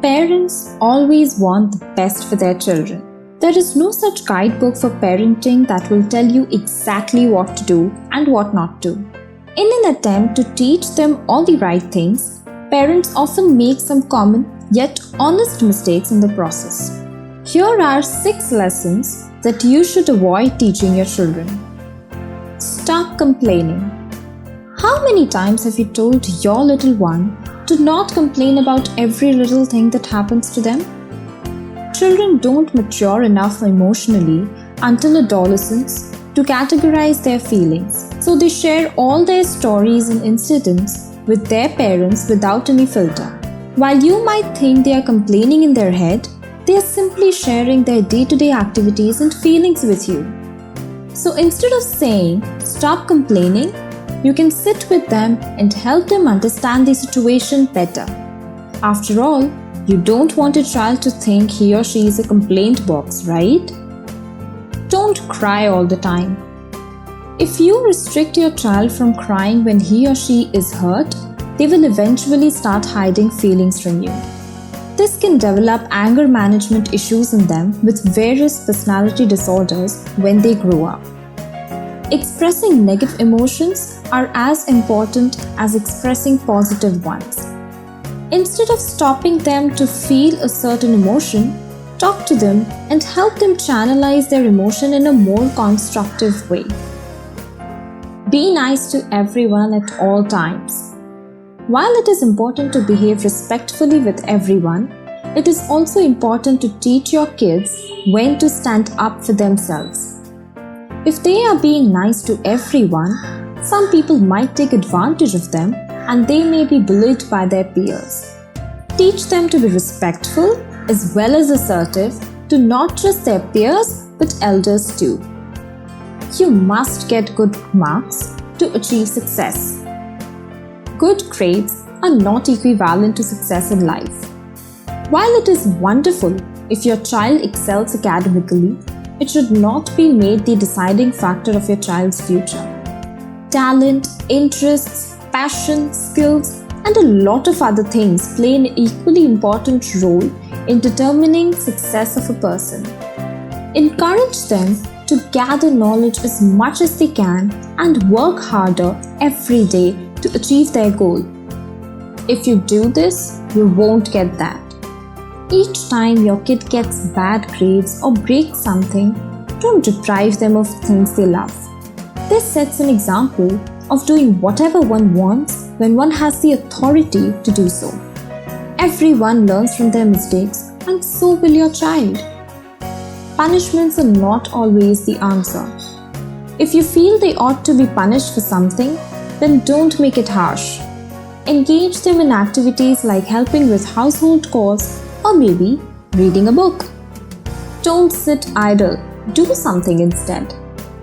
Parents always want the best for their children. There is no such guidebook for parenting that will tell you exactly what to do and what not to. In an attempt to teach them all the right things, parents often make some common yet honest mistakes in the process. Here are 6 lessons that you should avoid teaching your children. Stop complaining. How many times have you told your little one to not complain about every little thing that happens to them? Children don't mature enough emotionally until adolescence to categorize their feelings, so they share all their stories and incidents with their parents without any filter. While you might think they are complaining in their head, they are simply sharing their day-to-day activities and feelings with you. So instead of saying, "Stop complaining," you can sit with them and help them understand the situation better. After all, you don't want a child to think he or she is a complaint box, right? Don't cry all the time. If you restrict your child from crying when he or she is hurt, they will eventually start hiding feelings from you. This can develop anger management issues in them with various personality disorders when they grow up. Expressing negative emotions are as important as expressing positive ones. Instead of stopping them to feel a certain emotion, talk to them and help them channelize their emotion in a more constructive way. Be nice to everyone at all times. While it is important to behave respectfully with everyone, it is also important to teach your kids when to stand up for themselves. If they are being nice to everyone, some people might take advantage of them and they may be bullied by their peers. Teach them to be respectful as well as assertive to not just their peers but elders too. You must get good marks to achieve success. Good grades are not equivalent to success in life. While it is wonderful if your child excels academically, it should not be made the deciding factor of your child's future. Talent, interests, passion, skills, and a lot of other things play an equally important role in determining success of a person. Encourage them to gather knowledge as much as they can and work harder every day to achieve their goal. If you do this, you won't get that. Each time your kid gets bad grades or breaks something, don't deprive them of things they love. This sets an example of doing whatever one wants when one has the authority to do so. Everyone learns from their mistakes, and so will your child. Punishments are not always the answer. If you feel they ought to be punished for something, then don't make it harsh. Engage them in activities like helping with household chores or maybe reading a book. Don't sit idle, do something instead.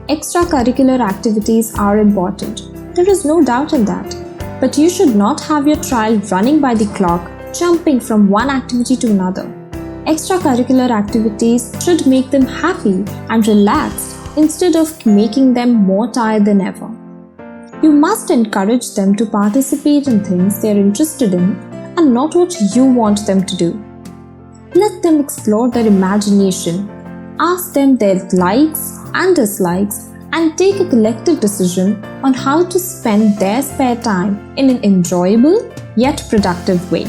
Extracurricular activities are important, there is no doubt in that. But you should not have your child running by the clock, jumping from one activity to another. Extracurricular activities should make them happy and relaxed instead of making them more tired than ever. You must encourage them to participate in things they are interested in and not what you want them to do. Let them explore their imagination, ask them their likes and dislikes, and take a collective decision on how to spend their spare time in an enjoyable yet productive way.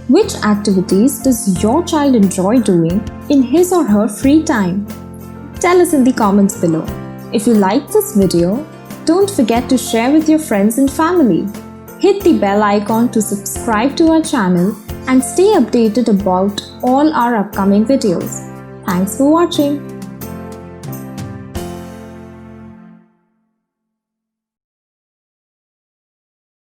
Which activities does your child enjoy doing in his or her free time? Tell us in the comments below. If you liked this video, don't forget to share with your friends and family. Hit the bell icon to subscribe to our channel and stay updated about all our upcoming videos. Thanks for watching.